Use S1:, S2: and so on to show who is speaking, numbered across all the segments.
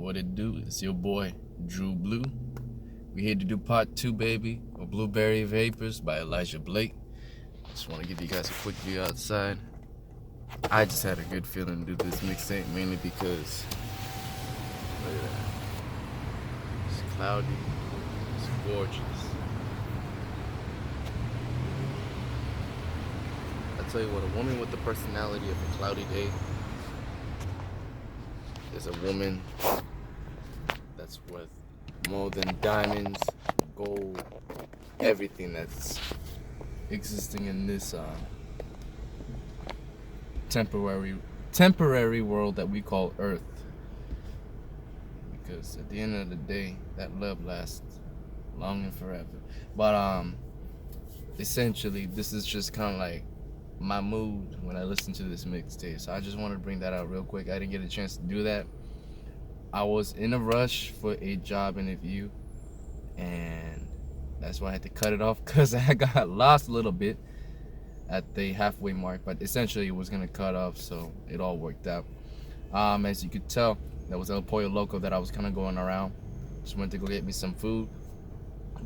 S1: What it do? It's your boy, Drew Blue. We here to do part 2, baby, of Blueberry Vapors by Elijah Blake. Just want to give you guys a quick view outside. I just had a good feeling to do this mixtape, mainly because, look at that. It's cloudy, it's gorgeous. I tell you what, a woman with the personality of a cloudy day is a woman that's worth more than diamonds, gold, everything that's existing in this temporary world that we call Earth. Because at the end of the day, that love lasts long and forever. But essentially, this is just kind of like my mood when I listen to this mixtape. So I just wanted to bring that out real quick. I didn't get a chance to do that. I was in a rush for a job interview, and that's why I had to cut it off, because I got lost a little bit at the halfway mark, but essentially it was gonna cut off, so it all worked out. As you could tell, that was El Pollo Loco that I was kind of going around. Just went to go get me some food,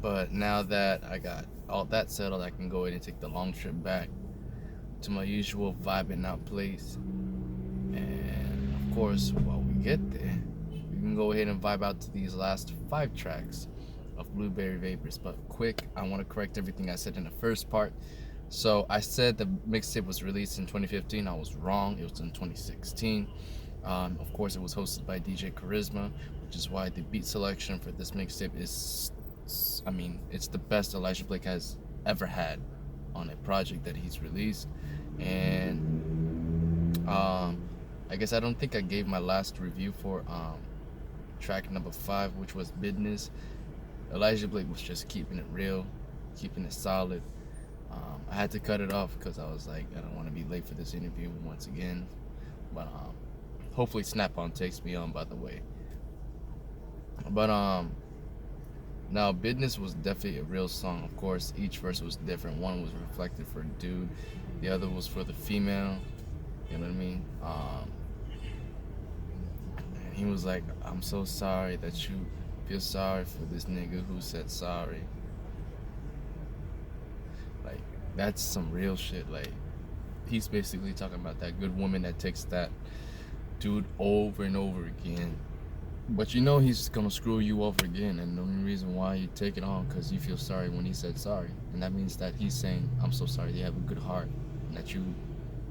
S1: but now that I got all that settled, I can go ahead and take the long trip back to my usual VIBIN out place. And of course, while we get there, we can go ahead and vibe out to these last 5 tracks of Blueberry Vapors. But quick, I want to correct everything I said in the first part. So I said the mixtape was released in 2015. I was wrong. It was in 2016. Of course, it was hosted by DJ Charisma, which is why the beat selection for this mixtape is, I mean, it's the best Elijah Blake has ever had on a project that he's released. And I guess I don't think I gave my last review for track number 5, which was Bidness. Elijah Blake was just keeping it real, keeping it solid. I had to cut it off because I was like, I don't want to be late for this interview once again. But hopefully Snap-on takes me on, by the way. But now Bidness was definitely a real song. Of course, each verse was different. One was reflected for a dude, the other was for the female. You know what I mean? And he was like, I'm so sorry that you feel sorry for this nigga who said sorry. Like, that's some real shit. Like, he's basically talking about that good woman that takes that dude over and over again, but you know he's gonna screw you over again, and the only reason why you take it on because you feel sorry when he said sorry. And that means that he's saying, I'm so sorry you have a good heart and that you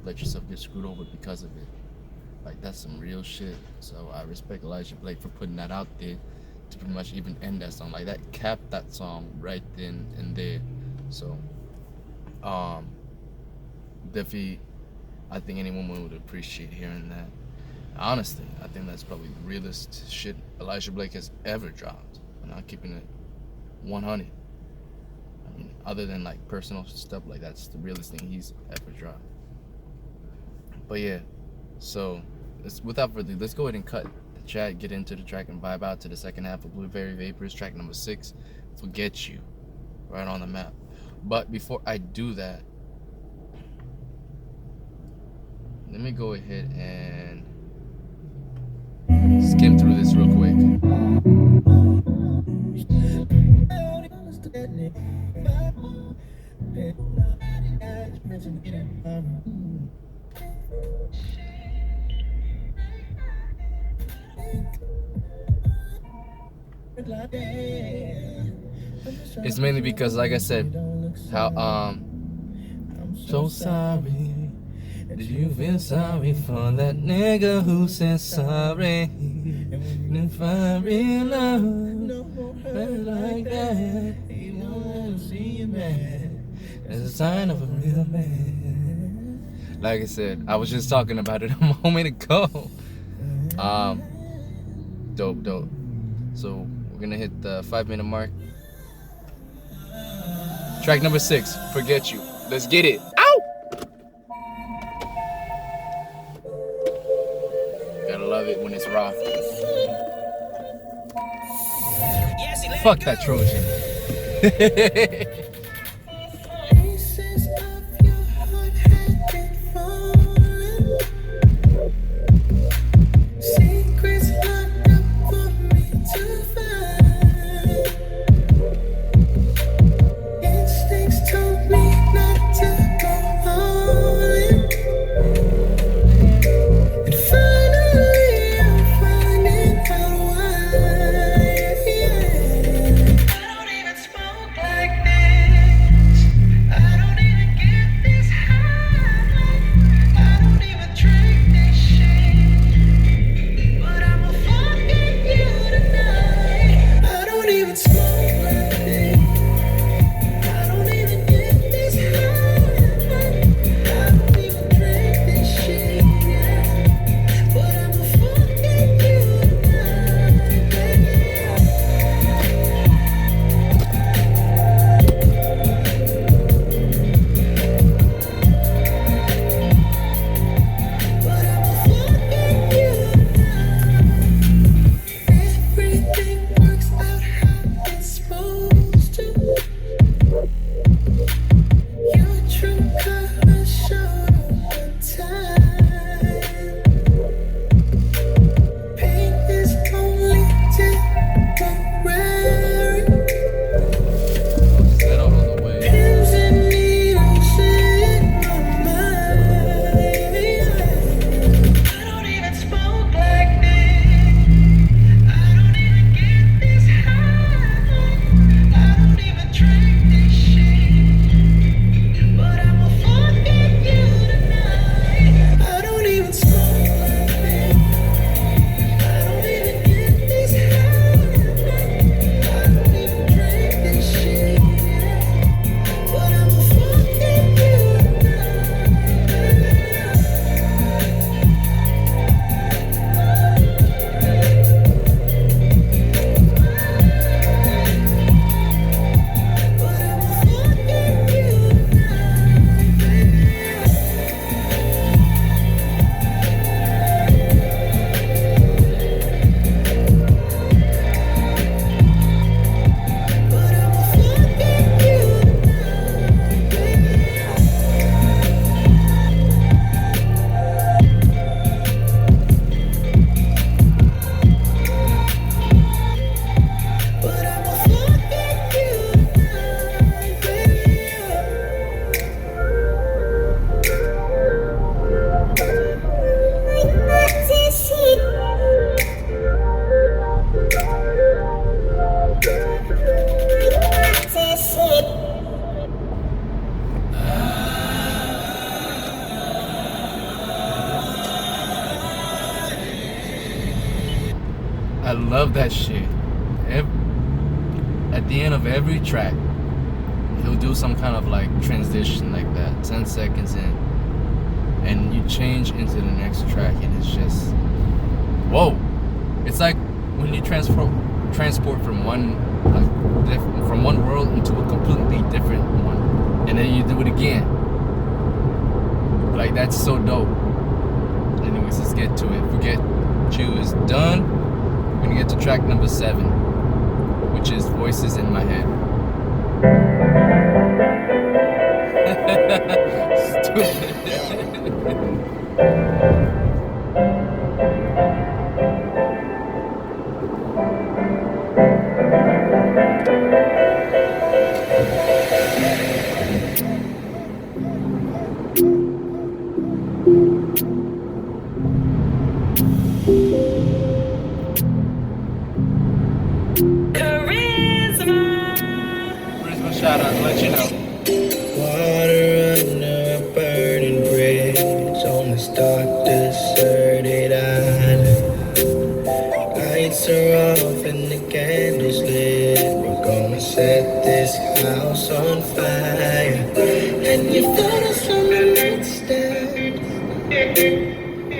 S1: let yourself get screwed over because of it. Like, that's some real shit. So I respect Elijah Blake for putting that out there to pretty much even end that song. Like, that capped that song right then and there. So definitely, I think any woman would appreciate hearing that. Honestly, I think that's probably the realest shit Elijah Blake has ever dropped. I'm not keeping it 100. I mean, other than like personal stuff, like that's the realest thing he's ever dropped. But yeah, so without further ado, let's go ahead and cut the chat, get into the track, and vibe out to the second half of Blueberry Vapors, track number 6, Forget You, right on the map. But before I do that, let me go ahead and skim through this real quick. It's mainly because, like I said, how I'm so sorry. Did you feel sorry for that nigga who said sorry? And if I real love like that, you don't see you mad. It's a sign of a real man. Like I said, I was just talking about it a moment ago. Dope. So we're gonna hit the 5-minute mark. Track number 6, Forget You. Let's get it. Ow! Gotta love it when it's raw. Fuck that Trojan.
S2: Secrets locked up.
S1: love that shit. At the end of every track, he'll do some kind of like transition like that, 10 seconds in, and you change into the next track, and it's just, whoa. It's like when you transport from one from one world into a completely different one, and then you do it again. Like, that's so dope. Anyways, let's get to it. Forget You is done. We're gonna get to track number 7, which is Voices in My Head. Stupid. Shout out, let you know.
S2: Water under a burning bridge on this dark, deserted island. Lights are off and the candles lit. We're gonna set this house on fire. And you thought us from the nightstand.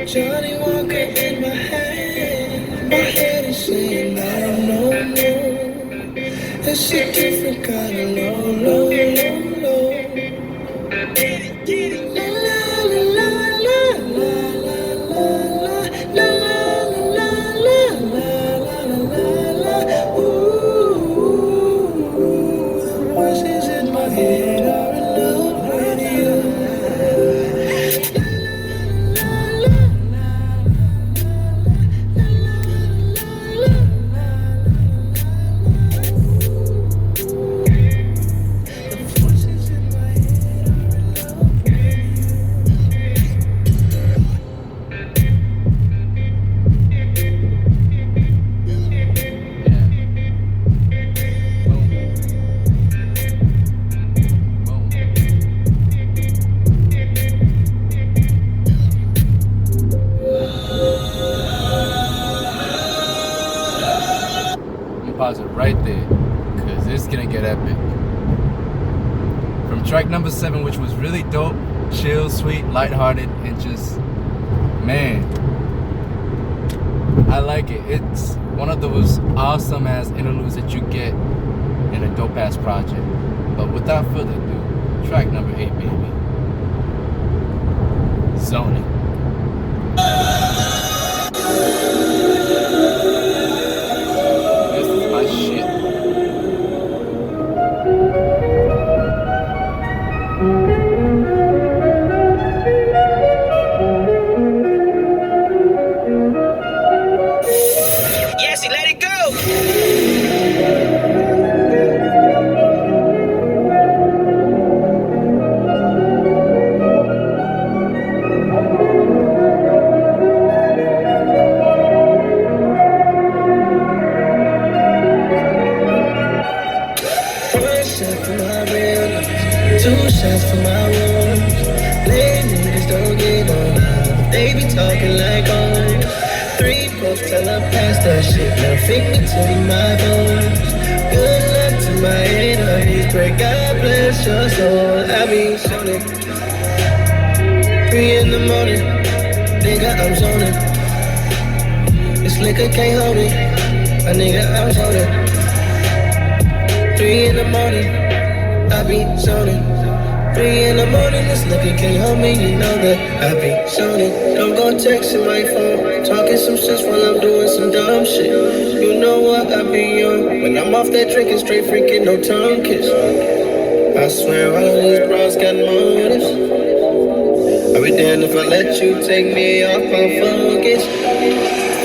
S2: Johnny Walker in my hand. My head is saying no, no, no. It's a different kind of low, low, low, low. La la la la la la la la la la la la. Ooh, the voices in my head are in love with you.
S1: Pause it right there, because it's gonna get epic. From track number 7, which was really dope, chill, sweet, lighthearted, and just, man, I like it. It's one of those awesome ass interludes that you get in a dope ass project. But without further ado, track number 8, baby. Zonin. Shit.
S2: Yes, he let it go. Two shots for my wounds. Lame niggas don't give on love. They be talking like hoes. 3 folks tell her pass that shit. Now fake me to my bones. Good luck to my enemies. Pray God bless your soul. I be zoning. 3 in the morning. Nigga, I'm zoning. This liquor can't hold it. A nigga, I'm zoning. 3 in the morning. I be zoning. 3 in the morning, this liquor can't hold me, you know that I be zoning. Don't go texting my phone, talking some shit while I'm doing some dumb shit. You know what I be on, when I'm off that drinking, straight freaking, no tongue kiss. I swear all of these bros got motives. I be damned if I let you take me off my focus.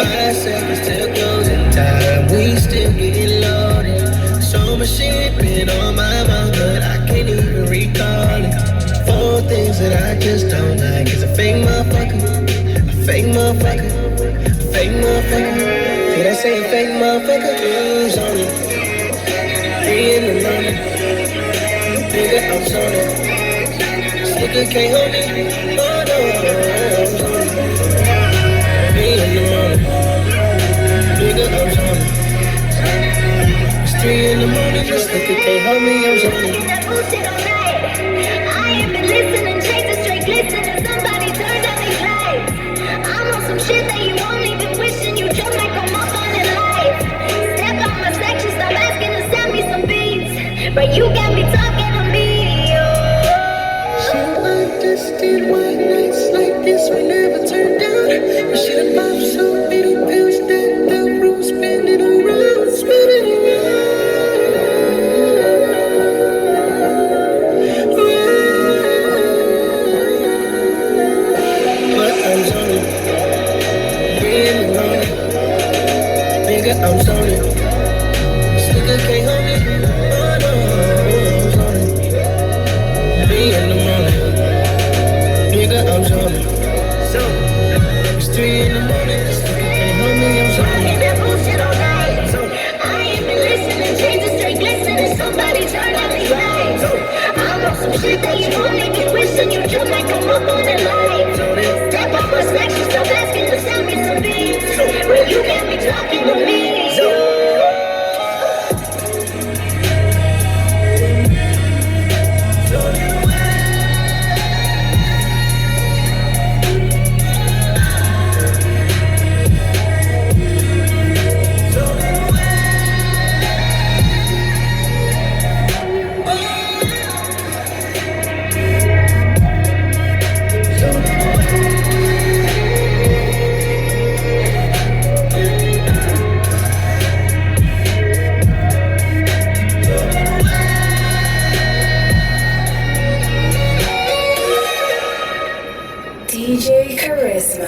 S2: 5 seconds till closing time, we still getting loaded. So much shit been on my mind, but I can't even recall it. 4 things that I just don't like is a fake motherfucker, a fake motherfucker, a fake motherfucker. Did I say a fake motherfucker? Zoning. 3 in the morning, nigga, I'm zoning. This nigga can't hold me, oh no, I'm zoning. 3 in the morning, nigga, I'm zoning. 3 in the morning, just looking, can't hold me, I'm zoning.
S3: That bullshit all night. I ain't been listening, chasing straight glistening. Somebody turned out these lights. I'm on some shit that you won't even wishing you just like I'm up on in life. Step on my section, stop asking to send me some beats. But you got me talking to me.
S2: She don't understand why nights like this will never turn down. But she done popped so many pills that the room spinning around, spinning around. But I'm zoning, 3 in the morning, nigga, I'm zoning. This nigga can't hold me, oh no, I'm zoning. 3 in the morning, nigga, I'm zoning. It's 3 in the morning, this nigga can't hold me, I'm zoning.
S3: That bullshit all night. I ain't been listening, chasing straight glistening. Somebody turned out these lights. I'm on some shit that you won't even wishing you just like I'm up on in life. Step up my section, stop asking to send me some beats. When you got me talking to me.
S4: DJ Charisma.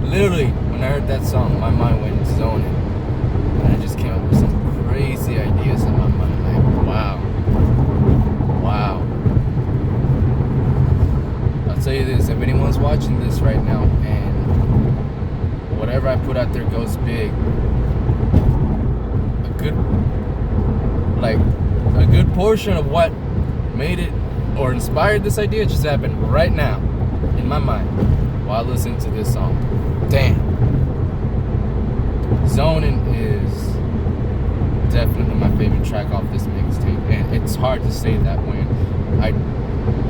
S1: Literally, when I heard that song, my mind went zoning. And I just came up with some crazy ideas in my mind. Like, wow. Wow. I'll tell you this, if anyone's watching this right now and whatever I put out there goes big, a good portion of what made it or inspired this idea just happened right now in my mind while listening to this song. Damn. Zonin is definitely my favorite track off this mixtape. And it's hard to say that when I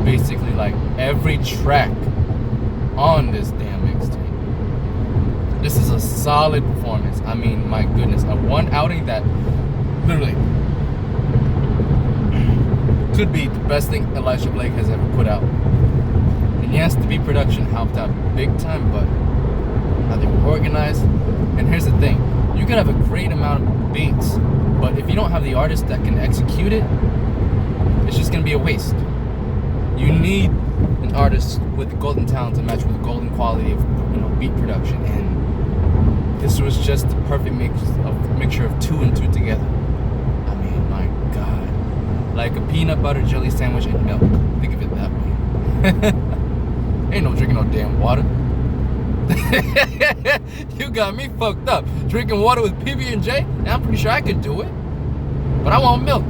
S1: basically like every track on this damn mixtape. This is a solid performance. I mean, my goodness. A one outing that literally could be the best thing Elijah Blake has ever put out. And yes, the beat production helped out big time, but how they were organized. And here's the thing, you can have a great amount of beats, but if you don't have the artist that can execute it, it's just gonna be a waste. You need an artist with golden talent to match with golden quality of beat production, and this was just the perfect mixture of two and two together. I mean, my God, like a peanut butter jelly sandwich and milk. Think of it that way. Ain't no drinking no damn water. You got me fucked up. Drinking water with PB&J? I'm pretty sure I could do it, but I want milk.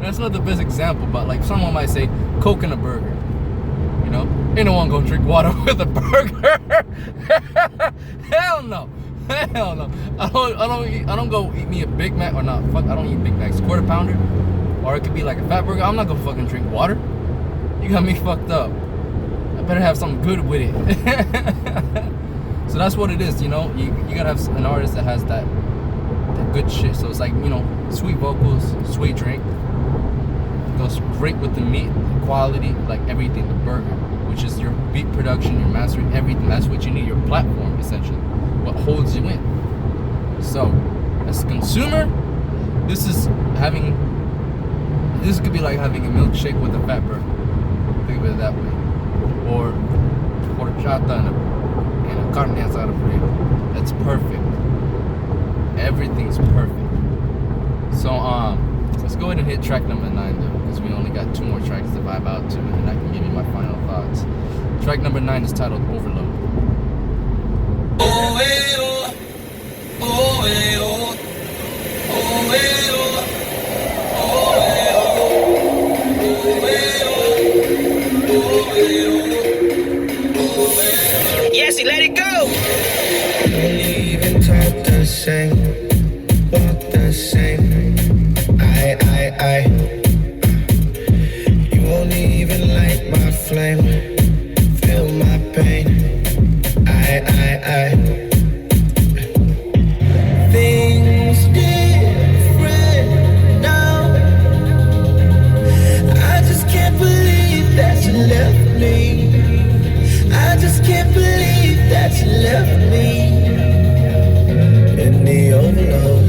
S1: That's not the best example, but like someone might say Coke and a burger. Ain't no one gonna drink water with a burger. Hell no. Hell no. I don't go eat me a Big Mac or not. Fuck, I don't eat Big Macs. Quarter pounder, or it could be like a fat burger. I'm not gonna fucking drink water. You got me fucked up. I better have something good with it. So that's what it is, you know. You gotta have an artist that has that good shit. So it's like, you know, sweet vocals, sweet drink. It goes great with the meat, the quality, like everything, the burger, which is your beat production, your mastering, everything. That's what you need, your platform, essentially. What holds you in. So, as a consumer, this could be like having a milkshake with a fat burger. Think of it that way. Or horchata and a carne asada burrito. That's perfect. Everything's perfect. So let's go ahead and hit track number 9 though, because we only got 2 more tracks to vibe out to, and then I can give you my final thoughts. Track number 9 is titled Overload.
S2: Oh, eh, oh. Oh, eh, oh. Oh, eh, oh. Oh, eh, oh. Oh, eh, oh. Oh, eh, oh. Yes, he let it go. Don't even talk the same, walk the same. I. You won't even light my flame, feel my pain. I. Things different now. I just can't believe that you left me. I just can't believe that you left me in the overload.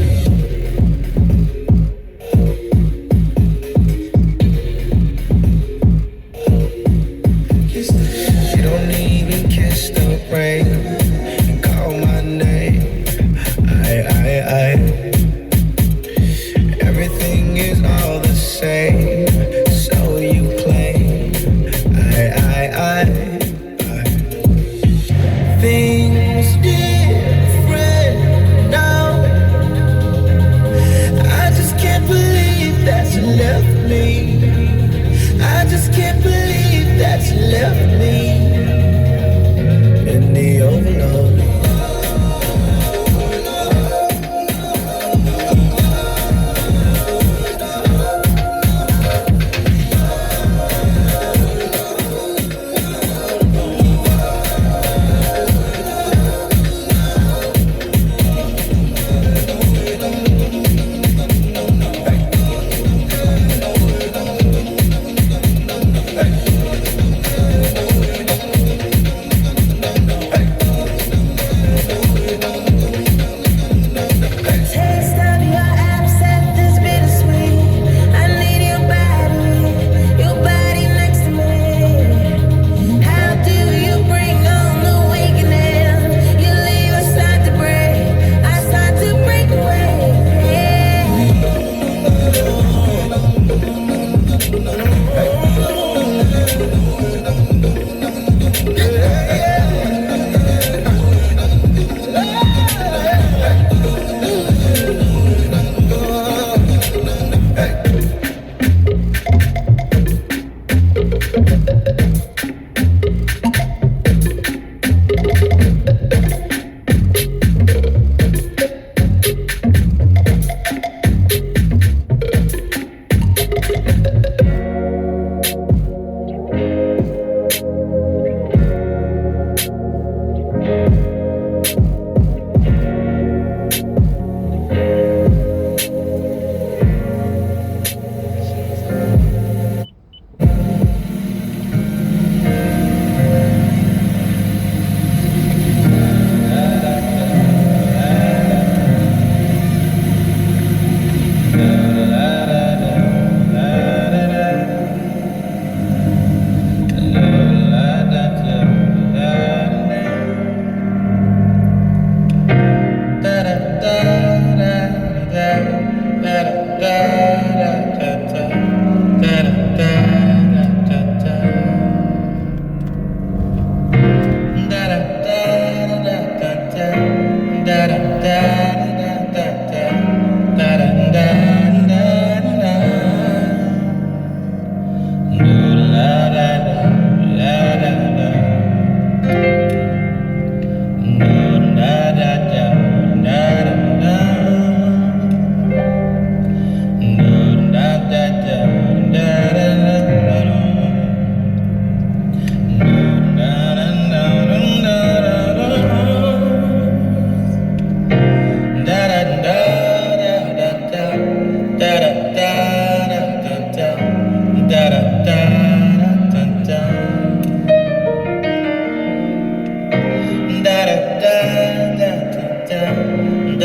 S2: You don't even kiss the rain and call my name. I. Everything is all the same, so you claim. I. Things different now. I just can't believe that you left me. I just can't believe that you left me in the overload.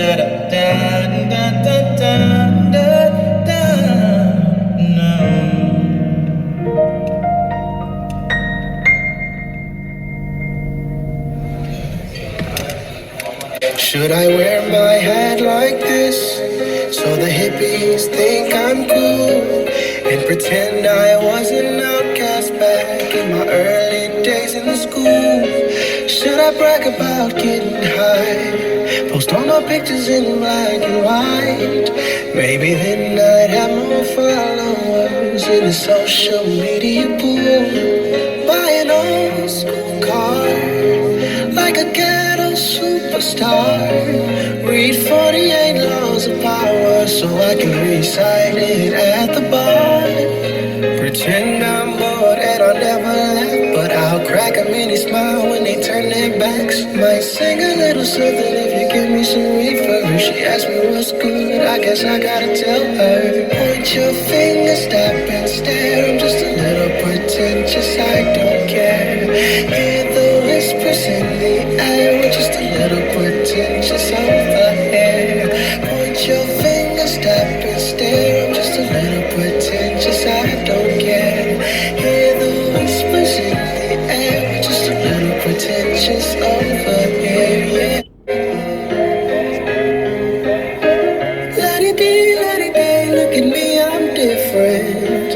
S2: da da da da da da da da. No. Should I wear my hat like this so the hippies think I'm cool and pretend I was an outcast back in my early days in the school? Should I brag about getting high, post all my pictures in black and white? Maybe then I'd have more followers in the social media pool. Buy an old school car like a ghetto superstar. Read 48 laws of power so I can recite it at the bar. Pretend I'm bored and I'll never laugh, but I'll crack a mini smile when they turn their backs. Might sing a little something if you give me some reverb. If she asks me what's good, I guess I gotta tell her. Point your finger, stop and stare. I'm just a little pretentious, I don't care. Hear the whispers in the air. We're just a little pretentious over here. Point your finger, stop and stare. I'm just a little pretentious, I don't care. Hear the whispers in the air. We're just a little pretentious over here, yeah. La-di-dee, look at me, I'm different.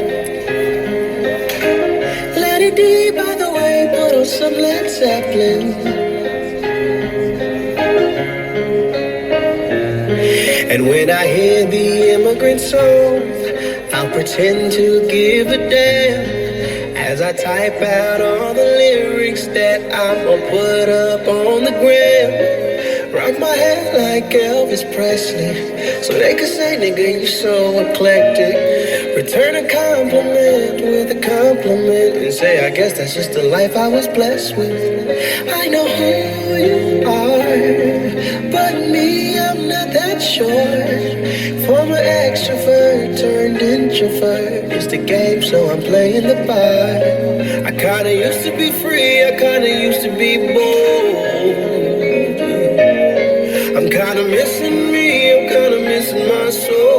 S2: La-di-dee, by the way, put on some Led Zeppelin. And when I hear the immigrant song, I'll pretend to give a damn as I type out all the lyrics that I'ma put up on the gram. Rock my head like Elvis Presley so they can say, nigga, you so eclectic. Return a compliment with a compliment and say, I guess that's just the life I was blessed with. I know who you are, but me, I'm not that sure. Former extrovert turned introvert. It's the game, so I'm playing the part. I kinda used to be free, I kinda used to be bold. I'm kinda missing me, I'm kinda missing my soul.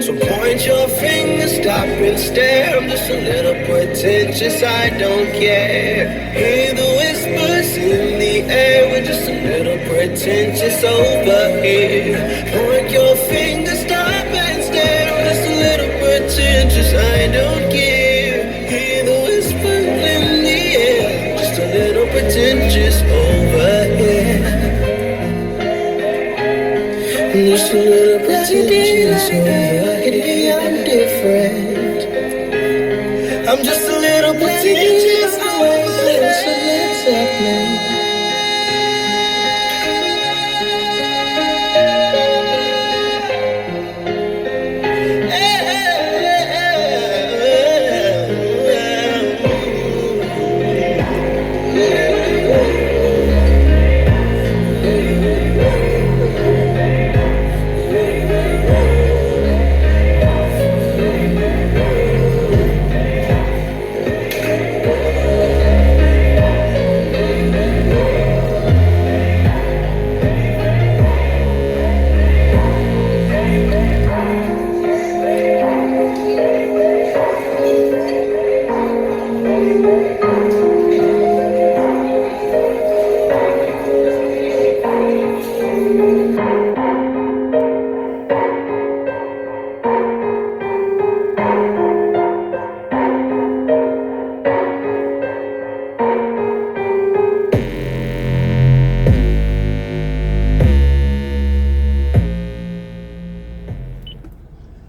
S2: So point your finger, stop and stare. I'm just a little pretentious, I don't care. Hear the whispers in the air. We're just a little pretentious over here. Point your finger, stop and stare. I'm just a little pretentious, I don't care. Hear the whispers in the air. Just a little pretentious over here. I'm just a little pretentious over here. I'm different. I'm just a little pretentious over here. So let's happen.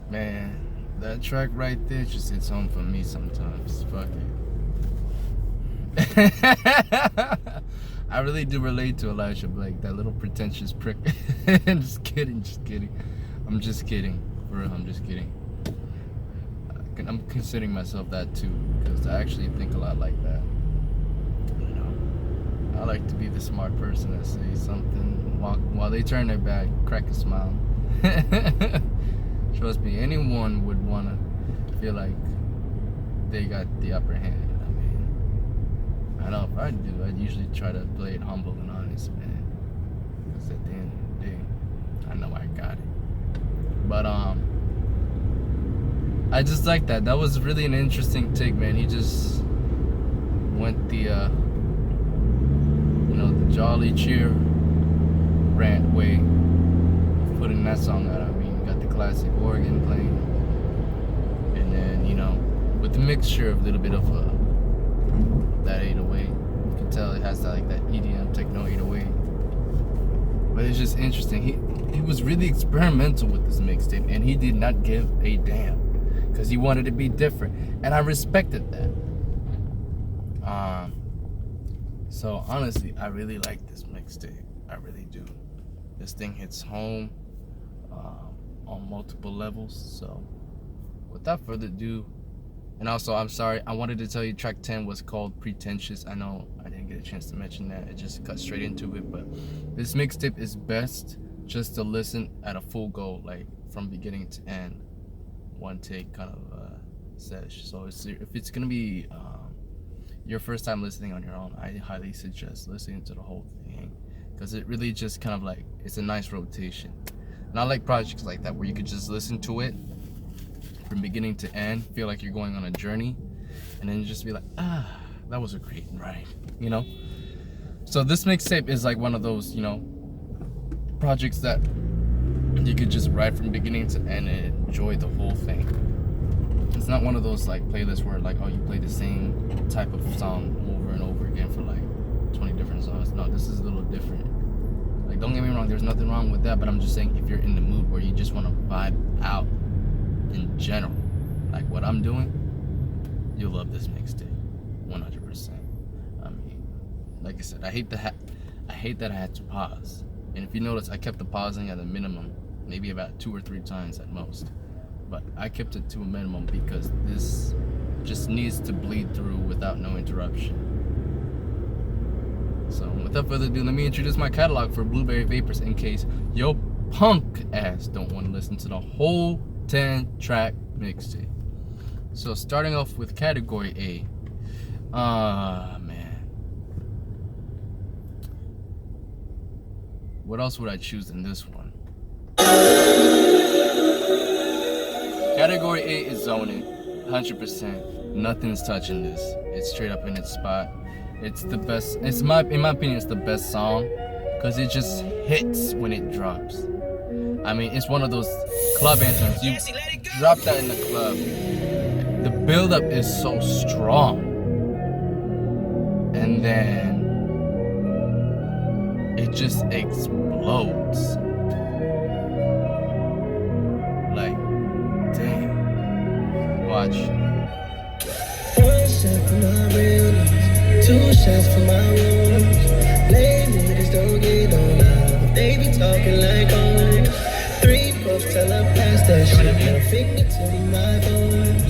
S1: Man, that track right there just hits home for me sometimes. Fuck it. I really do relate to Elijah Blake, that little pretentious prick. Just kidding. I'm just kidding. For real, I'm just kidding. I'm considering myself that too, because I actually think a lot like that. You know, I like to be the smart person that says something while they turn their back, crack a smile. Trust me, anyone would want to feel like they got the upper hand. I mean, I know if I do, I'd usually try to play it humble and honest, man. But I just like that. That was really an interesting take, man. He just went the the jolly cheer rant way of putting that song out. I mean, you got the classic organ playing, and then with the mixture of a little bit of that 808. You can tell it has that EDM techno 808. But it's just interesting. He was really experimental with this mixtape, and he did not give a damn because he wanted to be different, and I respected that. So honestly, I really like this mixtape. I really do. This thing hits home on multiple levels. So without further ado, and also I'm sorry, I wanted to tell you track 10 was called Pretentious. I know I didn't get a chance to mention that. It just cut straight into it, but this mixtape is best just to listen at a full go, like from beginning to end, one take kind of sesh. So if it's gonna be your first time listening on your own, I highly suggest listening to the whole thing, because it really just kind of it's a nice rotation. Not like projects like that where you could just listen to it from beginning to end, feel like you're going on a journey, and then you just be like, that was a great ride, So this mixtape is like one of those, projects that you could just ride from beginning to end and enjoy the whole thing. It's not one of those playlists where you play the same type of song over and over again for 20 different songs. No, this is a little different. Don't get me wrong, there's nothing wrong with that, but I'm just saying, if you're in the mood where you just want to vibe out in general, like what I'm doing, you'll love this mixtape 100%. I mean, like I said, I hate that I had to pause, and if you notice, I kept the pausing at a minimum, maybe about 2 or 3 times at most, but I kept it to a minimum because this just needs to bleed through without no interruption. So without further ado, let me introduce my catalog for Blueberry Vapors in case yo punk ass don't want to listen to the whole 10 track mixtape. So starting off with category A. Man. What else would I choose in this one? Category A is Zonin. 100%. Nothing's touching this. It's straight up in its spot. It's the best. In my opinion, it's the best song because it just hits when it drops. I mean, it's one of those club anthems. You drop that in the club, the build-up is so strong, and then it just explodes. Damn. Watch.
S2: 1 shot for my realness, 2 shots for my wounds. Late niggas don't get on love, they be talking like hoes. 3 puffs till I pass that shit. Got a finger to my bones.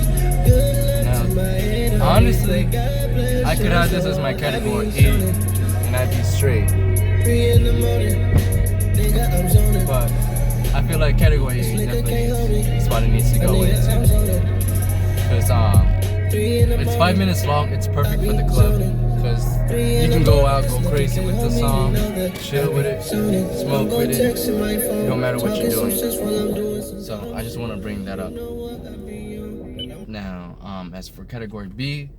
S2: Good luck to my head.
S1: Honestly, I could have this as my category A, and I'd be straight.
S2: 3 in the morning, nigga, I'm zoning.
S1: But I feel like category A definitely is the spot it needs to go into. Because it's 5 minutes long. It's perfect for the club because you can go out, go crazy with the song, chill with it, smoke with it, no matter what you're doing. So I just want to bring that up. Now, as for category B,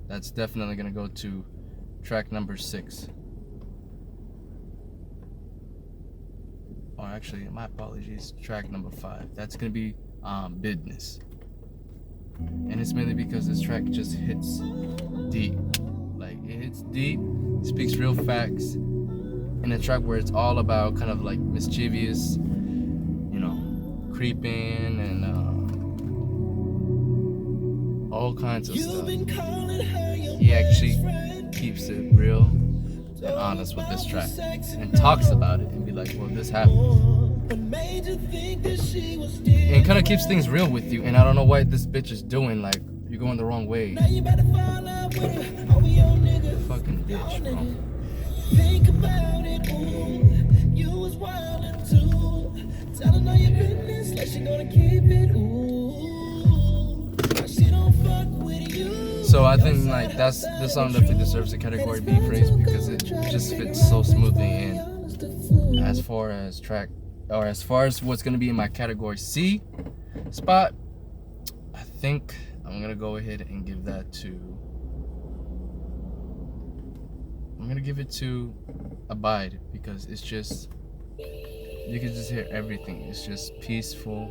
S1: that's definitely gonna go to track number 6. Or actually, my apologies, track number 5. That's gonna be Bidness. And it's mainly because this track just hits deep. It hits deep, speaks real facts, in a track where it's all about kind of mischievous, creeping and all kinds of stuff. He actually keeps it real and honest with this track and talks about it and be like, well, this happened. And kind of keeps things real with you, and I don't know what this bitch is doing, you're going the wrong way. Fucking bitch, bro. Think about it, ooh. You was wildin' too. Tellin' all your business like she gonna keep it, ooh. She don't fuck with you. So I think this song definitely deserves a category B praise because it just fits so smoothly in. As far as or as far as what's gonna be in my category C spot, I think I'm gonna go ahead and give that to. I'm gonna give it to Abide, because it's just, you can just hear everything. It's just peaceful,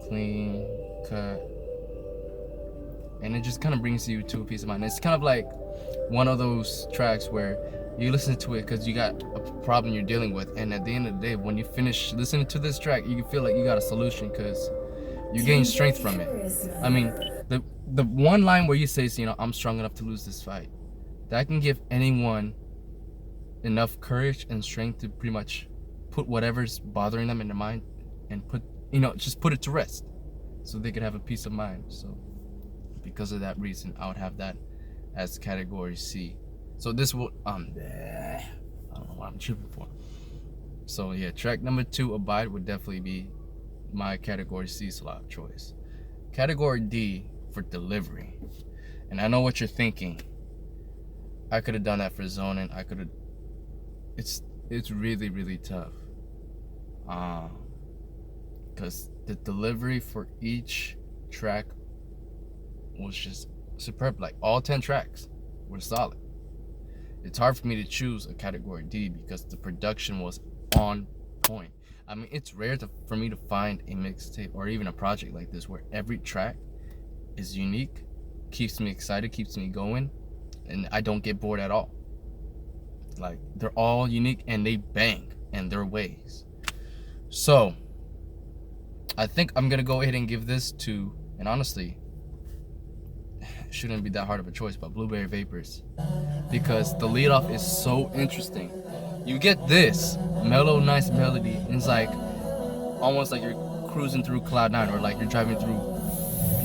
S1: clean cut, and it just kind of brings you to a peace of mind. It's kind of like one of those tracks where you listen to it because you got a problem you're dealing with, and at the end of the day, when you finish listening to this track, you feel like you got a solution because you gain strength from it. I mean, the one line where you say, you know, I'm strong enough to lose this fight, that can give anyone enough courage and strength to pretty much put whatever's bothering them in their mind and put, you know, just put it to rest so they could have a peace of mind. So because of that reason, I would have that as category C. So this will I don't know what I'm tripping for. So yeah, track number 2, Abide, would definitely be my category C slot choice. Category D for delivery. And I know what you're thinking. I could have done that for Zonin. I could have. It's really, really tough. Because the delivery for each track was just superb. Like all 10 tracks were solid. It's hard for me to choose a category D because the production was on point. I mean, it's rare for me to find a mixtape or even a project like this where every track is unique, keeps me excited, keeps me going, and I don't get bored at all. Like, they're all unique and they bang in their ways. So I think I'm gonna go ahead and give this to, and honestly, it shouldn't be that hard of a choice, but Blueberry Vapors, because the lead off is so interesting. You get this mellow, nice melody, and it's like almost like you're cruising through Cloud 9, or like you're driving through,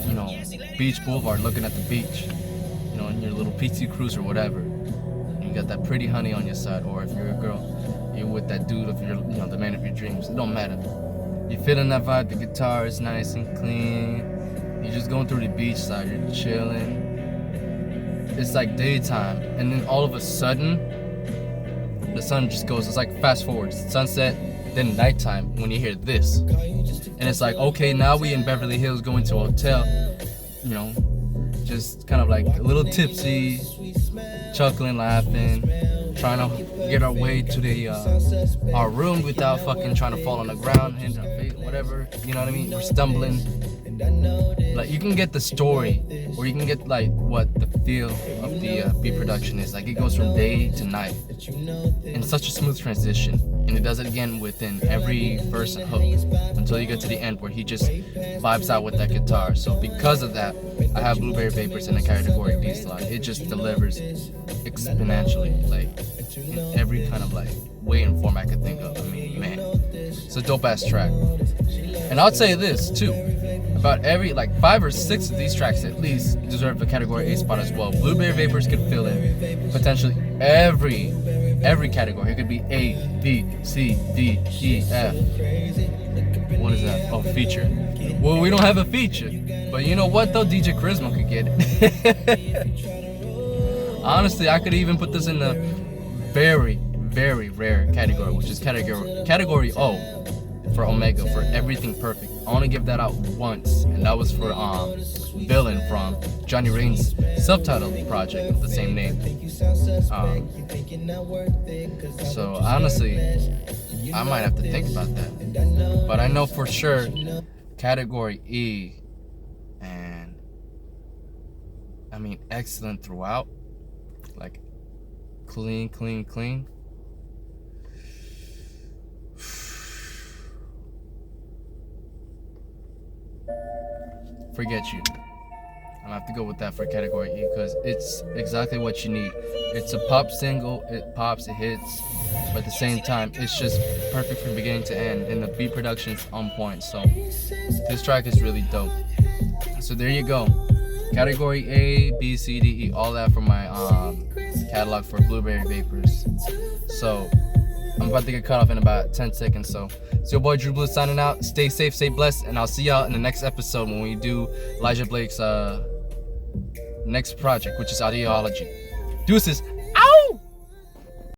S1: you know, Beach Boulevard looking at the beach, you know, in your little PT Cruise or whatever. You got that pretty honey on your side, or if you're a girl, you're with that dude of your, you know, the man of your dreams. It don't matter. You're feeling that vibe. The guitar is nice and clean. You're just going through the beach side. You're chilling. It's like daytime, and then all of a sudden, the sun just goes. It's like fast forward, sunset, then nighttime. When you hear this, and it's like, okay, now we in Beverly Hills, going to a hotel. You know, just kind of like a little tipsy, chuckling, laughing, trying to get our way to the our room without fucking trying to fall on the ground, hitting our face, whatever. You know what I mean? We're stumbling. Like, you can get the story, or you can get like what the feel of the beat production is. Like, it goes from day to night in such a smooth transition, and it does it again within every verse and hook until you get to the end where he just vibes out with that guitar. So because of that, I have Blueberry Vapors in the category D slot. It just delivers exponentially, like in every kind of like way and form I could think of. I mean, man, it's a dope ass track. And I'll say this too, about every like 5 or 6 of these tracks at least deserve a category A spot as well. Blueberry Vapors could fill in potentially every category. It could be A, B, C, D, E, F. What is that? Oh, feature. Well, we don't have a feature, but you know what though? DJ Charisma could get it. Honestly, I could even put this in the very, very rare category, which is category O for Omega, for Everything Perfect. I only give that out once, and that was for Villain from Johnny Rain's self-titled project of the same name. So honestly, I might have to think about that. But I know for sure category E, and I mean excellent throughout, like clean. Forget You. I'm gonna have to go with that for category E because it's exactly what you need. It's a pop single, it pops, it hits, but at the same time, it's just perfect from beginning to end, and the beat production's on point. So this track is really dope. So there you go. Category A, B, C, D, E, all that for my catalog for Blueberry Vapors. So I'm about to get cut off in about 10 seconds. So it's your boy Drew Blue signing out. Stay safe, stay blessed, and I'll see y'all in the next episode when we do Elijah Blake's next project, which is Ideology. Deuces.